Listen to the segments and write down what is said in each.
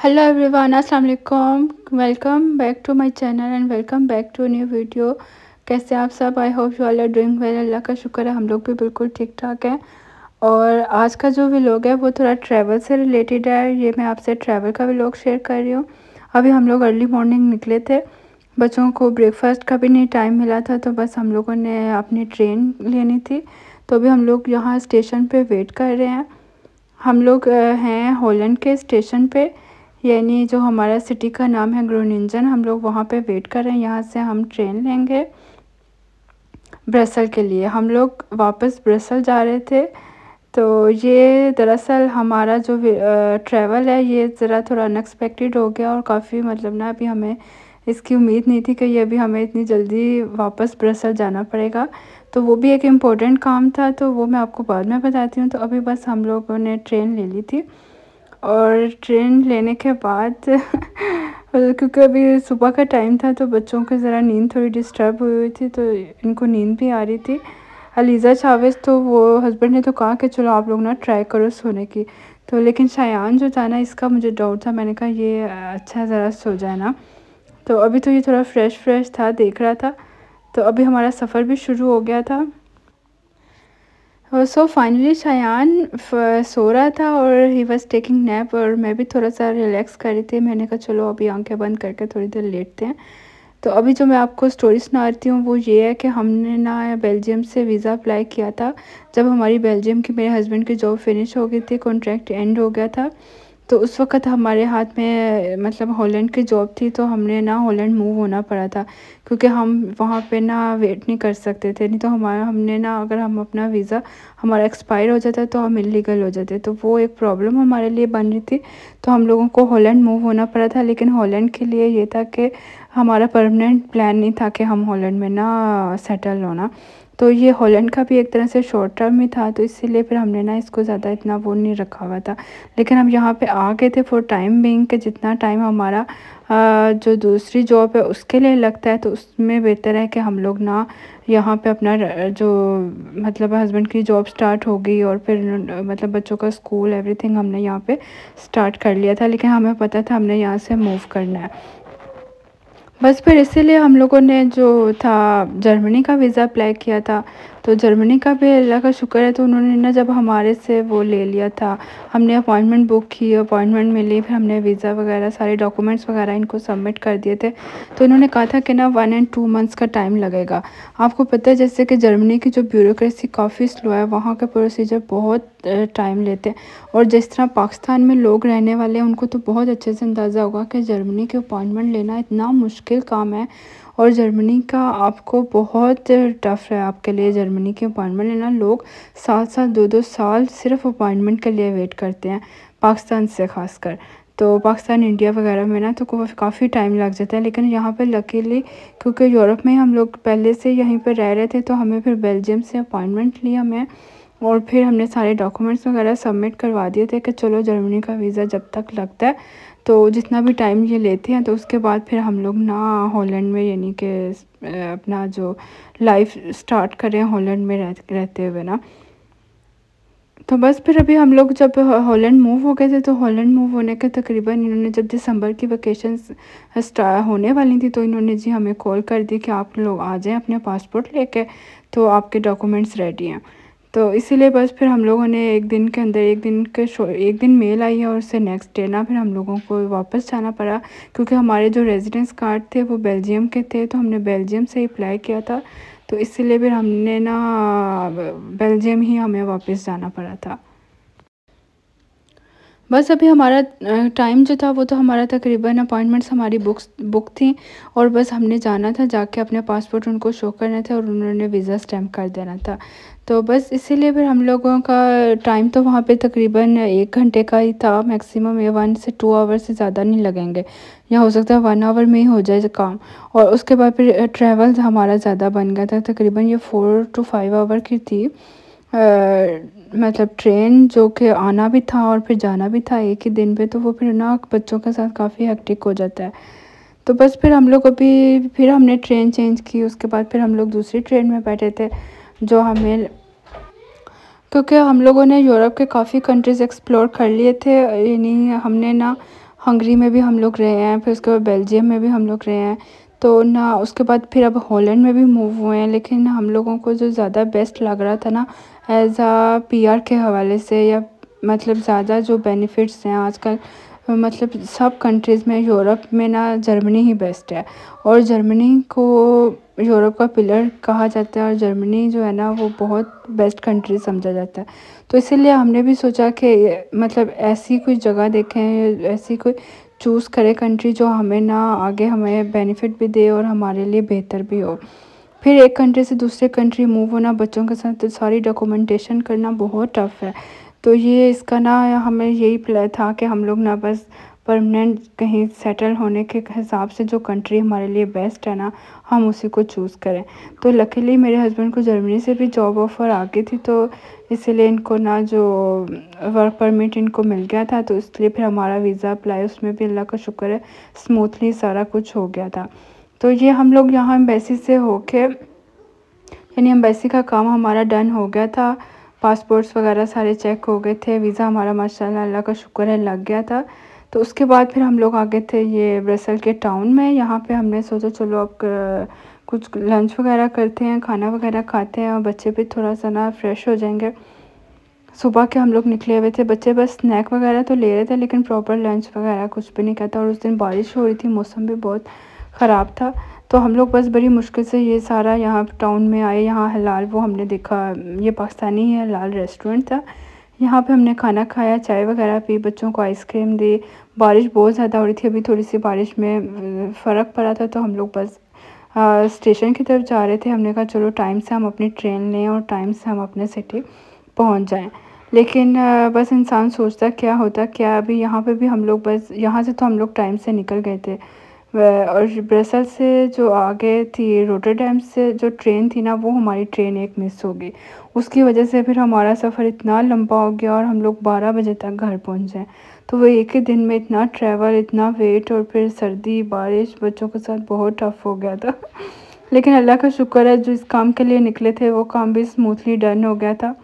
Hello everyone, अस्सलाम वालेकुम। Welcome back to my channel and welcome back to new video. कैसे आप सब? I hope you all are doing well. Allah का शुक्र है, हम लोग भी बिल्कुल ठीक ठाक हैं। और आज का जो व्लॉग है वो थोड़ा ट्रैवल से रिलेटेड है। ये मैं आपसे ट्रैवल का व्लॉग शेयर कर रही हूँ। अभी हम लोग अर्ली मॉर्निंग निकले थे, बच्चों को ब्रेकफास्ट का भी नहीं टाइम मिला था, तो बस हम लोगों ने अपनी ट्रेन लेनी थी। तो अभी हम लोग यहाँ स्टेशन पे वेट कर रहे हैं। हम लोग हैं हॉलैंड के स्टेशन पे, यानी जो हमारा सिटी का नाम है ग्रोनिंजन। हम लोग वहाँ पे वेट कर रहे हैं। यहाँ से हम ट्रेन लेंगे ब्रसल के लिए। हम लोग वापस ब्रसल जा रहे थे। तो ये दरअसल हमारा जो ट्रैवल है ये ज़रा थोड़ा अनएक्सपेक्टेड हो गया, और काफ़ी मतलब ना अभी हमें इसकी उम्मीद नहीं थी कि ये अभी हमें इतनी जल्दी वापस ब्रसल जाना पड़ेगा। तो वो भी एक इम्पोर्टेंट काम था, तो वो मैं आपको बाद में बताती हूँ। तो अभी बस हम लोगों ने ट्रेन ले ली थी, और ट्रेन लेने के बाद क्योंकि अभी सुबह का टाइम था तो बच्चों की ज़रा नींद थोड़ी डिस्टर्ब हुई थी, तो इनको नींद भी आ रही थी। अलीज़ा चावेज़, तो वो हस्बैंड ने तो कहा कि चलो आप लोग ना ट्राई करो सोने की। तो लेकिन शायान जो था ना, इसका मुझे डाउट था। मैंने कहा ये अच्छा ज़रा सो जाए ना। तो अभी तो ये थोड़ा फ्रेश था, देख रहा था। तो अभी हमारा सफ़र भी शुरू हो गया था। सो फाइनली शायान सो रहा था और ही वाज टेकिंग नैप, और मैं भी थोड़ा सा रिलैक्स कर रही थी। मैंने कहा चलो अभी आंखें बंद करके थोड़ी देर लेटते हैं। तो अभी जो मैं आपको स्टोरी सुनाती हूँ वो ये है कि हमने ना बेल्जियम से वीज़ा अप्लाई किया था। जब हमारी बेल्जियम की, मेरे हस्बैंड की जॉब फिनिश हो गई थी, कॉन्ट्रैक्ट एंड हो गया था, तो उस वक़्त हमारे हाथ में मतलब हॉलैंड की जॉब थी। तो हमने ना हॉलैंड मूव होना पड़ा था, क्योंकि हम वहाँ पे ना वेट नहीं कर सकते थे। नहीं तो हमने ना, अगर हम अपना वीज़ा हमारा एक्सपायर हो जाता तो हम इलीगल हो जाते, तो वो एक प्रॉब्लम हमारे लिए बन रही थी। तो हम लोगों को हॉलैंड मूव होना पड़ा था। लेकिन हॉलैंड के लिए ये था कि हमारा परमानेंट प्लान नहीं था कि हम हॉलैंड में ना सेटल होना। तो ये हॉलैंड का भी एक तरह से शॉर्ट टर्म ही था, तो इसीलिए फिर हमने ना इसको ज़्यादा इतना वो नहीं रखा हुआ था। लेकिन हम यहाँ पे आ गए थे फॉर टाइम बिंग, कि जितना टाइम हमारा जो दूसरी जॉब है उसके लिए लगता है, तो उसमें बेहतर है कि हम लोग ना यहाँ पे अपना जो मतलब हस्बैंड की जॉब स्टार्ट हो गई, और फिर मतलब बच्चों का स्कूल एवरीथिंग हमने यहाँ पे स्टार्ट कर लिया था। लेकिन हमें पता था हमने यहाँ से मूव करना है। बस फिर इसीलिए हम लोगों ने जो था जर्मनी का वीज़ा अप्लाई किया था। तो जर्मनी का भी अल्लाह का शुक्र है, तो उन्होंने ना जब हमारे से वो ले लिया था, हमने अपॉइंटमेंट बुक की, अपॉइंटमेंट मिली, फिर हमने वीज़ा वगैरह सारे डॉक्यूमेंट्स वगैरह इनको सबमिट कर दिए थे। तो इन्होंने कहा था कि ना 1 and 2 मंथ्स का टाइम लगेगा। आपको पता है जैसे कि जर्मनी की जो ब्यूरोक्रेसी काफ़ी स्लो है, वहाँ के प्रोसीजर बहुत टाइम लेते हैं। और जिस तरह पाकिस्तान में लोग रहने वाले हैं उनको तो बहुत अच्छे से अंदाज़ा होगा कि जर्मनी के अपॉइंटमेंट लेना इतना मुश्किल काम है। और जर्मनी का आपको बहुत टफ़ है आपके लिए जर्मनी की अपॉइंटमेंट लेना। लोग 7 साल 2-2 साल सिर्फ अपॉइंटमेंट के लिए वेट करते हैं, पाकिस्तान से ख़ासकर। तो पाकिस्तान, इंडिया वगैरह में ना तो काफ़ी टाइम लग जाता है। लेकिन यहाँ पे लकीली, क्योंकि यूरोप में हम लोग पहले से यहीं पर रह रहे थे, तो हमें फिर बेल्जियम से अपॉइंटमेंट लिया मैं, और फिर हमने सारे डॉक्यूमेंट्स वगैरह सबमिट करवा दिए थे कि चलो जर्मनी का वीज़ा जब तक लगता है, तो जितना भी टाइम ये लेते हैं, तो उसके बाद फिर हम लोग ना हॉलैंड में, यानी कि अपना जो लाइफ स्टार्ट करें हॉलैंड में रहते हुए ना। तो बस फिर अभी हम लोग जब हॉलैंड मूव हो गए थे, तो हॉलैंड मूव होने के तकरीबन इन्होंने, जब दिसंबर की वैकेशंस स्टार्ट होने वाली थी, तो इन्होंने जी हमें कॉल कर दी कि आप लोग आ जाएं अपने पासपोर्ट लेके, तो आपके डॉक्यूमेंट्स रेडी हैं। तो इसीलिए बस फिर हम लोगों ने एक दिन के अंदर, एक दिन मेल आई है, और उससे नेक्स्ट डे ना फिर हम लोगों को वापस जाना पड़ा, क्योंकि हमारे जो रेजिडेंस कार्ड थे वो बेल्जियम के थे, तो हमने बेल्जियम से अप्लाई किया था। तो इसीलिए फिर हमने ना बेल्जियम ही हमें वापस जाना पड़ा था। बस अभी हमारा टाइम जो था वो तो हमारा तकरीबन अपॉइंटमेंट्स हमारी बुक थी, और बस हमने जाना था, जाके अपने पासपोर्ट उनको शो करना था, और उन्होंने वीज़ा स्टैम्प कर देना था। तो बस इसीलिए फिर हम लोगों का टाइम तो वहाँ पे तकरीबन 1 घंटे का ही था मैक्सिमम। ये 1 से 2 आवर से ज़्यादा नहीं लगेंगे, या हो सकता है 1 आवर में ही हो जाए काम। और उसके बाद फिर ट्रैवल हमारा ज़्यादा बन गया था, तकरीबन ये 4 to 5 आवर की थी मतलब ट्रेन, जो कि आना भी था और फिर जाना भी था एक ही दिन पे। तो वो फिर ना बच्चों के साथ काफ़ी हेक्टिक हो जाता है। तो बस फिर हम लोग अभी, फिर हमने ट्रेन चेंज की, उसके बाद फिर हम लोग दूसरी ट्रेन में बैठे थे, जो हमें, क्योंकि हम लोगों ने यूरोप के काफ़ी कंट्रीज़ एक्सप्लोर कर लिए थे, यानी हमने ना हंगरी में भी हम लोग रहे हैं, फिर उसके बाद बेल्जियम में भी हम लोग रहे हैं। तो ना उसके बाद फिर अब हॉलैंड में भी मूव हुए हैं। लेकिन हम लोगों को जो ज़्यादा बेस्ट लग रहा था ना एज़ पीआर के हवाले से, या मतलब ज़्यादा जो बेनिफिट्स हैं आजकल, मतलब सब कंट्रीज़ में यूरोप में ना जर्मनी ही बेस्ट है। और जर्मनी को यूरोप का पिलर कहा जाता है, और जर्मनी जो है ना वो बहुत बेस्ट कंट्री समझा जाता है। तो इसीलिए हमने भी सोचा कि मतलब ऐसी कोई जगह देखें, ऐसी कोई चूज़ करें कंट्री जो हमें ना आगे हमें बेनिफिट भी दे और हमारे लिए बेहतर भी हो। फिर एक कंट्री से दूसरे कंट्री मूव होना बच्चों के साथ, तो सारी डॉक्यूमेंटेशन करना बहुत टफ़ है। तो ये इसका ना हमें यही प्लान था कि हम लोग ना बस परमानेंट कहीं सेटल होने के हिसाब से जो कंट्री हमारे लिए बेस्ट है ना, हम उसी को चूज़ करें। तो लकीली मेरे हस्बैंड को जर्मनी से भी जॉब ऑफ़र आ गई थी, तो इसीलिए इनको ना जो वर्क परमिट इनको मिल गया था, तो इसलिए फिर हमारा वीज़ा अप्लाई उसमें भी अल्लाह का शुक्र है स्मूथली सारा कुछ हो गया था। तो ये हम लोग यहाँ एम्बेसी से होके, यानी एम्बेसी का काम हमारा डन हो गया था, पासपोर्ट्स वगैरह सारे चेक हो गए थे, वीज़ा हमारा माशाल्लाह अल्लाह का शुक्र है लग गया था। तो उसके बाद फिर हम लोग आ गए थे ये ब्रसल के टाउन में। यहाँ पे हमने सोचा चलो अब कुछ लंच वगैरह करते हैं, खाना वगैरह खाते हैं, और बच्चे भी थोड़ा सा ना फ्रेश हो जाएंगे। सुबह के हम लोग निकले हुए थे, बच्चे बस स्नैक वगैरह तो ले रहे थे लेकिन प्रॉपर लंच वगैरह कुछ भी नहीं खाता। और उस दिन बारिश हो रही थी, मौसम भी बहुत ख़राब था। तो हम लोग बस बड़ी मुश्किल से ये सारा यहाँ टाउन में आए। यहाँ हलाल वो हमने देखा, ये पाकिस्तानी है हलाल रेस्टोरेंट था। यहाँ पे हमने खाना खाया, चाय वगैरह पी, बच्चों को आइसक्रीम दी। बारिश बहुत ज़्यादा हो रही थी, अभी थोड़ी सी बारिश में फ़र्क पड़ा था, तो हम लोग बस स्टेशन की तरफ जा रहे थे। हमने कहा चलो टाइम से हम अपनी ट्रेन लें और टाइम से हम अपने सिटी पहुँच जाएँ। लेकिन बस इंसान सोचता क्या होता क्या। अभी यहाँ पे भी हम लोग बस यहाँ से तो हम लोग टाइम से निकल गए थे, और ब्रसेल्स से जो आगे थी रोटरडैम से जो ट्रेन थी ना, वो हमारी ट्रेन एक मिस हो गई। उसकी वजह से फिर हमारा सफ़र इतना लंबा हो गया और हम लोग 12 बजे तक घर पहुँचे। तो वो एक ही दिन में इतना ट्रैवल, इतना वेट, और फिर सर्दी बारिश बच्चों के साथ बहुत टफ़ हो गया था। लेकिन अल्लाह का शुक्र है जो इस काम के लिए निकले थे वो काम भी स्मूथली डन हो गया था।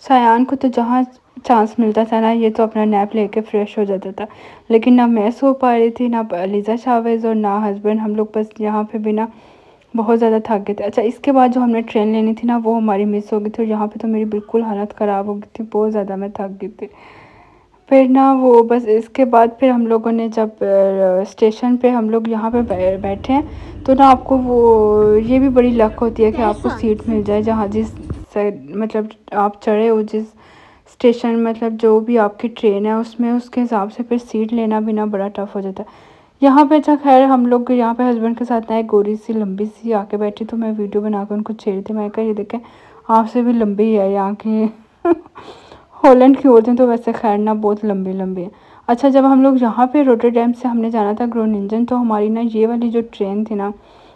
सायान को तो जहाँ चांस मिलता था ना, ये तो अपना नैप लेके फ़्रेश हो जाता था। लेकिन ना मैं सो पा रही थी, ना लीज़ा शावेज़ और ना हस्बैंड। हम लोग बस यहाँ पे भी ना बहुत ज़्यादा थक गए थे। अच्छा, इसके बाद जो हमने ट्रेन लेनी थी ना, वो हमारी मिस हो गई थी, और यहाँ पे तो मेरी बिल्कुल हालत ख़राब हो गई थी, बहुत ज़्यादा मैं थक गई थी। फिर ना वो बस इसके बाद फिर हम लोगों ने जब स्टेशन पे हम लोग यहाँ पे बैठे हैं, तो ना आपको वो ये भी बड़ी लक होती है कि आपको सीट मिल जाए जहाँ जिस मतलब आप चढ़े हो जिस स्टेशन, मतलब जो भी आपकी ट्रेन है उसमें, उसके हिसाब से फिर सीट लेना भी ना बड़ा टफ़ हो जाता है यहाँ पे। अच्छा खैर हम लोग यहाँ पे हस्बैंड के साथ ना एक गोरी सी लंबी सी आके बैठी, तो मैं वीडियो बनाकर उनको छेड़ी थी। मैं कहा ये देखें आपसे भी लंबी है यहाँ की। हॉलैंड की औरतें तो वैसे खैर ना बहुत लंबी लंबी हैं। अच्छा, जब हम लोग यहाँ पे रोटरडैम से हमने जाना था ग्रोनिंजन, तो हमारी ना ये वाली जो ट्रेन थी ना,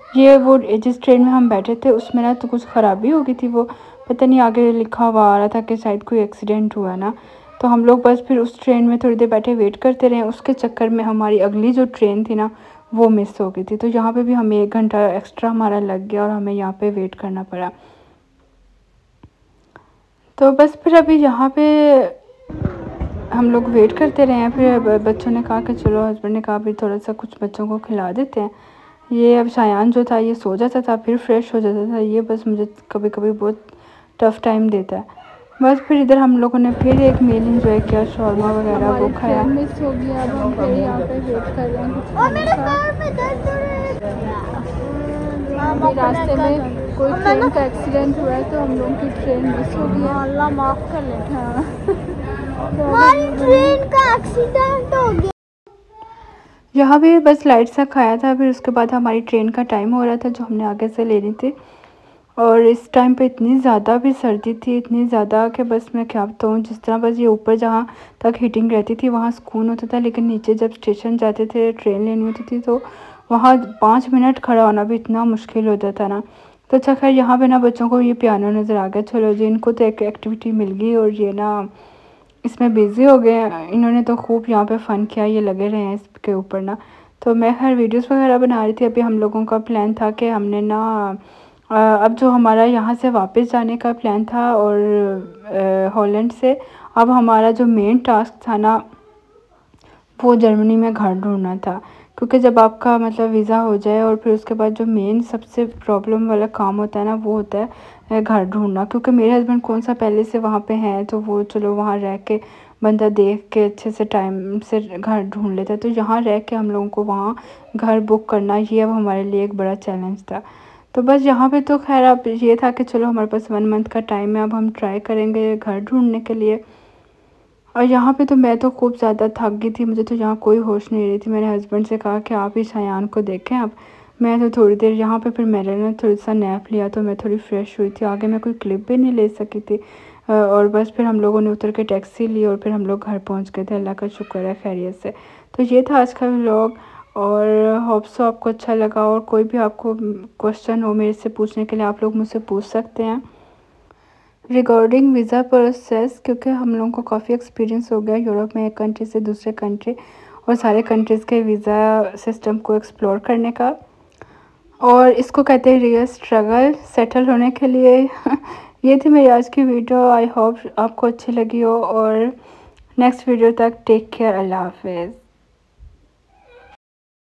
ये वो जिस ट्रेन में हम बैठे थे उसमें ना तो कुछ ख़राबी हो गई थी। वो पता नहीं आगे लिखा हुआ आ रहा था कि शायद कोई एक्सीडेंट हुआ ना। तो हम लोग बस फिर उस ट्रेन में थोड़ी देर बैठे वेट करते रहे। उसके चक्कर में हमारी अगली जो ट्रेन थी ना वो मिस हो गई थी। तो यहाँ पे भी हमें 1 घंटा एक्स्ट्रा हमारा लग गया और हमें यहाँ पे वेट करना पड़ा। तो बस फिर अभी यहाँ पे हम लोग वेट करते रहे हैं। फिर बच्चों ने कहा कि चलो, हस्बैंड ने कहा अभी थोड़ा सा कुछ बच्चों को खिला देते हैं। ये अब शायान जो था ये सो जाता था फिर फ्रेश हो जाता था। ये बस मुझे कभी कभी बहुत टफ़ टाइम देता है। बस फिर इधर हम लोगों ने फिर एक मील इंजॉय किया, शौरमा वगैरह वो खाया। मिस हो गया, अब हम फिर यहाँ पे वेट कर रहे हैं। रास्ते में कोई ट्रेन का एक्सीडेंट हुआ है तो हम लोगों की ट्रेन मिस हो गई है। अल्लाह माफ़ कर ले। हाँ, हमारी ट्रेन का एक्सीडेंट हो गया। यहाँ भी बस लाइट सा खाया था। फिर उसके बाद हमारी ट्रेन का टाइम हो रहा था जो हमने आगे से लेनी थी। और इस टाइम पे इतनी ज़्यादा भी सर्दी थी, इतनी ज़्यादा कि बस मैं क्या बताऊँ। जिस तरह बस ये ऊपर जहाँ तक हीटिंग रहती थी वहाँ सुकून होता था, लेकिन नीचे जब स्टेशन जाते थे ट्रेन लेनी होती थी तो वहाँ 5 मिनट खड़ा होना भी इतना मुश्किल होता था ना। तो अच्छा खैर यहाँ पे ना बच्चों को ये पियानो नज़र आ गया। चलो जी, इनको तो एक एक्टिविटी मिल गई और ये ना इसमें बिज़ी हो गए हैं। इन्होंने तो खूब यहाँ पे फ़न किया, ये लगे रहे हैं इसके ऊपर ना। तो मैं खैर वीडियोस वगैरह बना रही थी। अभी हम लोगों का प्लान था कि हमने ना अब जो हमारा यहाँ से वापस जाने का प्लान था और हॉलैंड से अब हमारा जो मेन टास्क था ना वो जर्मनी में घर ढूंढना था, क्योंकि जब आपका मतलब वीज़ा हो जाए और फिर उसके बाद जो मेन सबसे प्रॉब्लम वाला काम होता है ना वो होता है घर ढूंढना। क्योंकि मेरे हस्बैंड कौन सा पहले से वहाँ पे हैं, तो वो चलो वहाँ रह के बंदा देख के अच्छे से टाइम से घर ढूंढ लेता है। तो यहाँ रह के हम लोगों को वहाँ घर बुक करना ये अब हमारे लिए एक बड़ा चैलेंज था। तो बस यहाँ पे तो खैर अब ये था कि चलो हमारे पास 1 मंथ का टाइम है, अब हम ट्राई करेंगे घर ढूंढने के लिए। और यहाँ पे तो मैं तो खूब ज़्यादा थक गई थी, मुझे तो यहाँ कोई होश नहीं रही थी। मैंने हस्बैंड से कहा कि आप ही शायान को देखें अब। मैं तो थोड़ी देर यहाँ पे फिर मैंने ना थोड़ा सा नैप लिया, तो मैं थोड़ी फ्रेश हुई थी। आगे मैं कोई क्लिप भी नहीं ले सकी थी। और बस फिर हम लोगों ने उतर के टैक्सी ली और फिर हम लोग घर पहुँच गए थे। अल्लाह का शुक्र है खैरियत से। तो ये था आज का व्लॉग, और होप सो आपको अच्छा लगा। और कोई भी आपको क्वेश्चन हो मेरे से पूछने के लिए आप लोग मुझसे पूछ सकते हैं रिगार्डिंग वीज़ा प्रोसेस, क्योंकि हम लोगों को काफ़ी एक्सपीरियंस हो गया यूरोप में एक कंट्री से दूसरे कंट्री और सारे कंट्रीज़ के वीज़ा सिस्टम को एक्सप्लोर करने का। और इसको कहते हैं रियल स्ट्रगल सेटल होने के लिए। ये थी मेरी आज की वीडियो, आई होप आपको अच्छी लगी हो। और नेक्स्ट वीडियो तक टेक केयर, अल्लाह हाफिज़।